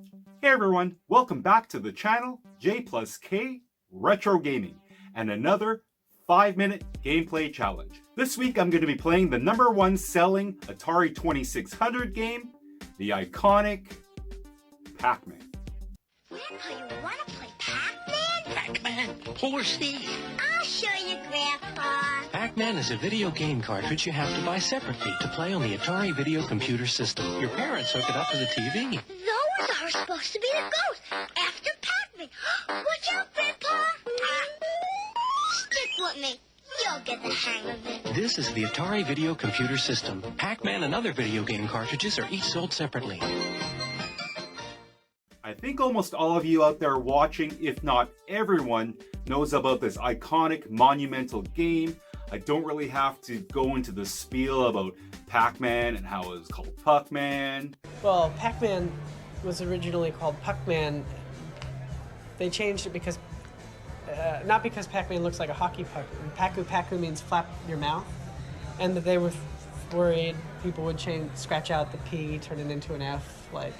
Hey everyone, welcome back to the channel J+K Retro Gaming and another 5-minute gameplay challenge. This week I'm going to be playing the #1 selling Atari 2600 game, the iconic Pac-Man. Grandpa, you want to play Pac-Man? Pac-Man? Who is he? I'll show you, Grandpa. Pac-Man is a video game cartridge you have to buy separately to play on the Atari video computer system. Your parents hook it up to the TV. Those are supposed to be the ghosts after Pac-Man. Watch out, Grandpa. Stick with me. You'll get the hang of it. This is the Atari video computer system. Pac-Man and other video game cartridges are each sold separately. I think almost all of you out there watching, if not everyone, knows about this iconic, monumental game. I don't really have to go into the spiel about Pac-Man and how it was called Pac-Man. Well, Pac-Man was originally called Pac-Man. They changed it because, not because Pac-Man looks like a hockey puck. Pacu means flap your mouth. And that they were worried people would scratch out the P, turn it into an F, like.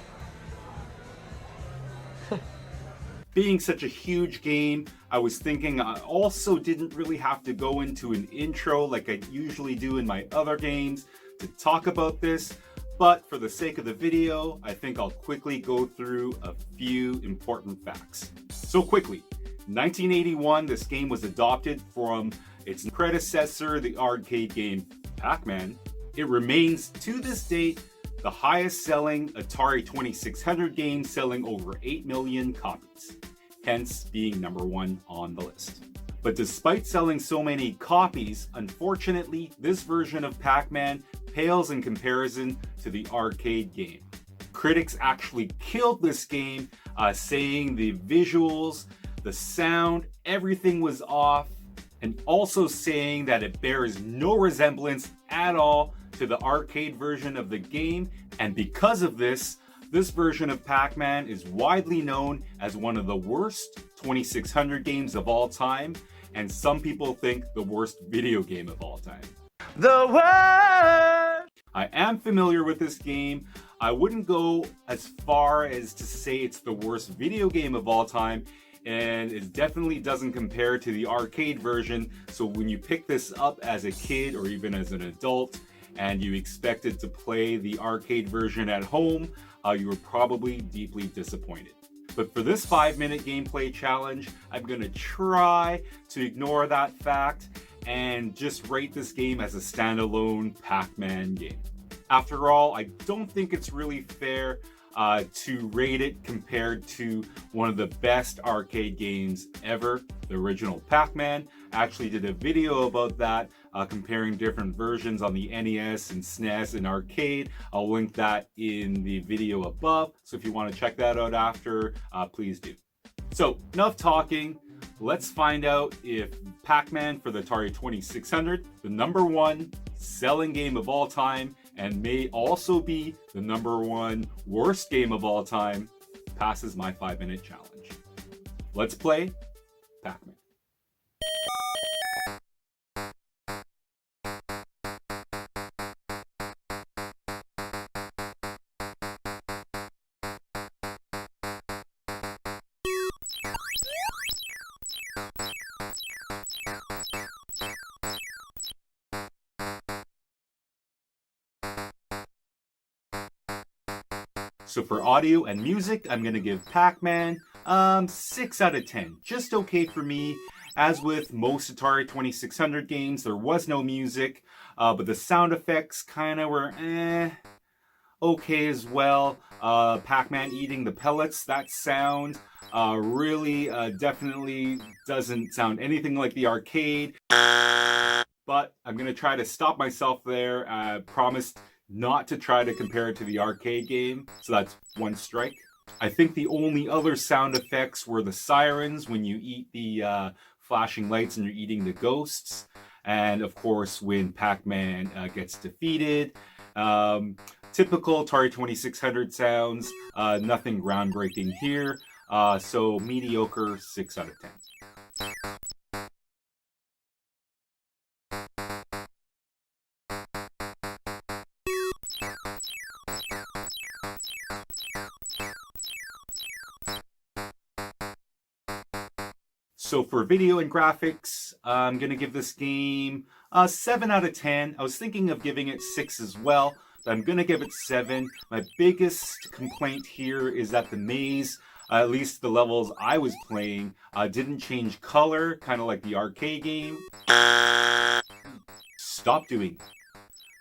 Being such a huge game, I was thinking I also didn't really have to go into an intro like I usually do in my other games to talk about this, but for the sake of the video, I think I'll quickly go through a few important facts. So quickly, 1981, this game was adopted from its predecessor, the arcade game Pac-Man. It remains, to this date, the highest selling Atari 2600 game, selling over 8 million copies, hence being #1 on the list. But despite selling so many copies, unfortunately, this version of Pac-Man pales in comparison to the arcade game. Critics actually killed this game, saying the visuals, the sound, everything was off, and also saying that it bears no resemblance at all to the arcade version of the game, and because of this, this version of Pac-Man is widely known as one of the worst 2600 games of all time, and some people think the worst video game of all time. The worst! I am familiar with this game. I wouldn't go as far as to say it's the worst video game of all time, and it definitely doesn't compare to the arcade version, so when you pick this up as a kid or even as an adult, and you expected to play the arcade version at home, you were probably deeply disappointed. But for this 5-minute gameplay challenge, I'm going to try to ignore that fact and just rate this game as a standalone Pac-Man game. After all, I don't think it's really fair to rate it compared to one of the best arcade games ever, the original Pac-Man. I actually did a video about that, comparing different versions on the NES and SNES and arcade. I'll link that in the video above, so if you want to check that out after, please do. So, enough talking. Let's find out if Pac-Man for the Atari 2600, the #1 selling game of all time, and may also be the #1 worst game of all time, passes my 5-minute challenge. Let's play Pac-Man. So for audio and music, I'm going to give Pac-Man 6 out of 10. Just okay for me. As with most Atari 2600 games, there was no music, but the sound effects kind of were okay as well. Pac-Man eating the pellets, that sound really definitely doesn't sound anything like the arcade. But I'm going to try to stop myself there. I promised not to try to compare it to the arcade game, so that's 1 strike. I think the only other sound effects were the sirens when you eat the flashing lights and you're eating the ghosts, and of course when Pac-Man gets defeated. Typical Atari 2600 sounds, nothing groundbreaking here, so mediocre 6 out of 10. So for video and graphics, I'm going to give this game a 7 out of 10. I was thinking of giving it 6 as well, but I'm going to give it 7. My biggest complaint here is that the maze, at least the levels I was playing, didn't change color, kind of like the arcade game. Stop doing that.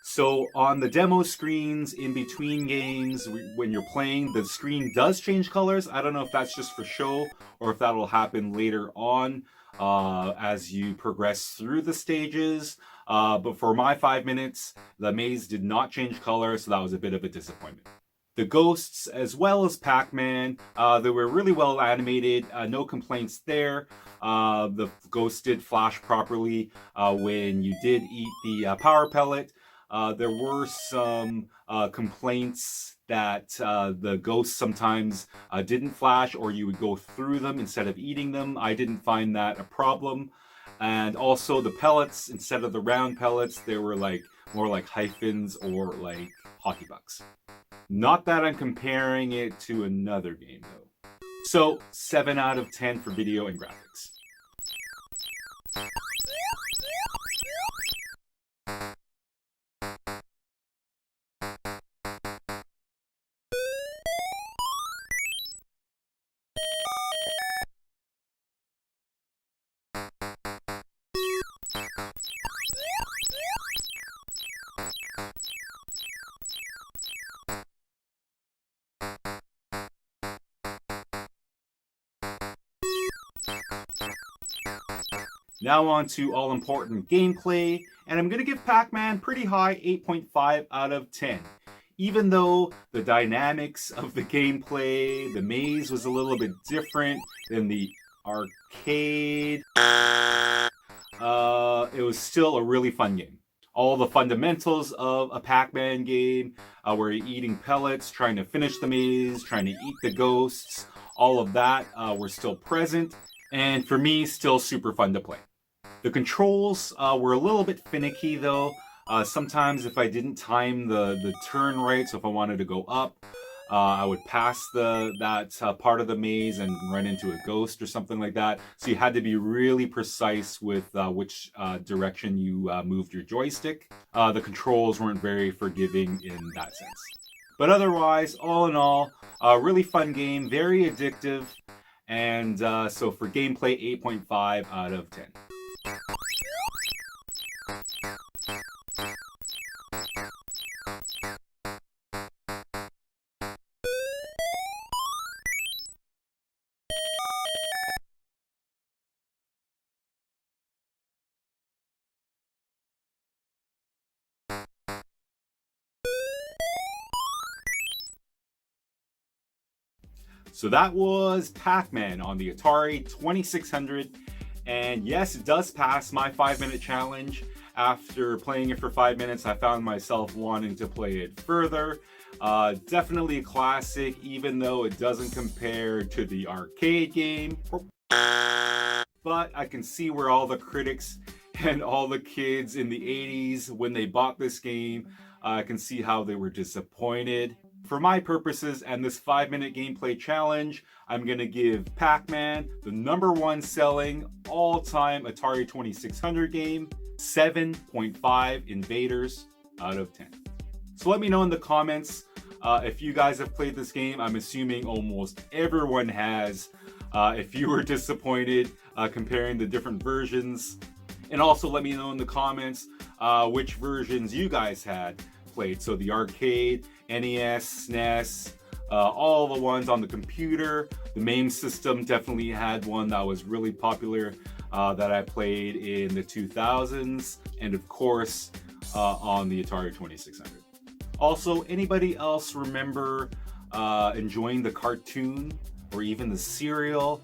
So on the demo screens in between games, when you're playing, the screen does change colors. I don't know if that's just for show or if that'll happen later on as you progress through the stages. But for my 5 minutes, the maze did not change color, so that was a bit of a disappointment. The ghosts, as well as Pac-Man, they were really well animated. No complaints there. The ghosts did flash properly when you did eat the power pellet. There were some complaints that the ghosts sometimes didn't flash, or you would go through them instead of eating them. I didn't find that a problem. And also the pellets, instead of the round pellets, they were like more like hyphens or like hockey pucks. Not that I'm comparing it to another game though. So 7 out of 10 for video and graphics. Now on to all-important gameplay, and I'm going to give Pac-Man pretty high, 8.5 out of 10. Even though the dynamics of the gameplay, the maze was a little bit different than the arcade, it was still a really fun game. All the fundamentals of a Pac-Man game, where you're eating pellets, trying to finish the maze, trying to eat the ghosts, all of that were still present, and for me, still super fun to play. The controls were a little bit finicky though. Sometimes if I didn't time the turn right, so if I wanted to go up, I would pass that part of the maze and run into a ghost or something like that. So you had to be really precise with which direction you moved your joystick. The controls weren't very forgiving in that sense. But otherwise, all in all, a really fun game, very addictive. And so for gameplay, 8.5 out of 10. So that was Pac-Man on the Atari 2600. And yes, it does pass my 5-minute challenge. After playing it for 5 minutes, I found myself wanting to play it further. Definitely a classic, even though it doesn't compare to the arcade game. But I can see where all the critics and all the kids in the 80s, when they bought this game, I can see how they were disappointed. For my purposes and this 5-minute gameplay challenge, I'm going to give Pac-Man, the #1 selling all-time Atari 2600 game, 7.5 invaders out of 10. So let me know in the comments if you guys have played this game. I'm assuming almost everyone has. If you were disappointed comparing the different versions. And also let me know in the comments which versions you guys had played. So the arcade, NES, SNES, all the ones on the computer. The MAME system definitely had one that was really popular that I played in the 2000s, and of course on the Atari 2600. Also, anybody else remember enjoying the cartoon or even the cereal?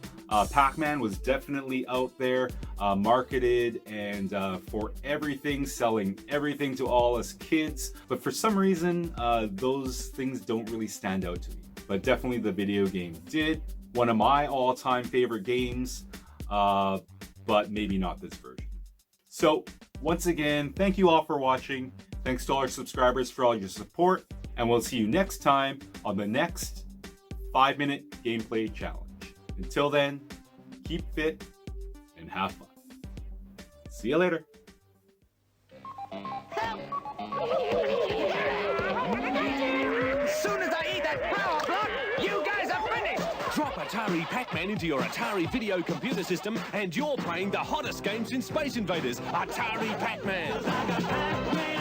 Pac-Man was definitely out there, marketed and for everything, selling everything to all us kids. But for some reason, those things don't really stand out to me. But definitely the video game did. One of my all-time favorite games, but maybe not this version. So once again, thank you all for watching. Thanks to all our subscribers for all your support. And we'll see you next time on the next 5-minute gameplay challenge. Until then, keep fit, and have fun. See you later. As soon as I eat that power block, you guys are finished! Drop Atari Pac-Man into your Atari video computer system and you're playing the hottest game since Space Invaders, Atari Pac-Man.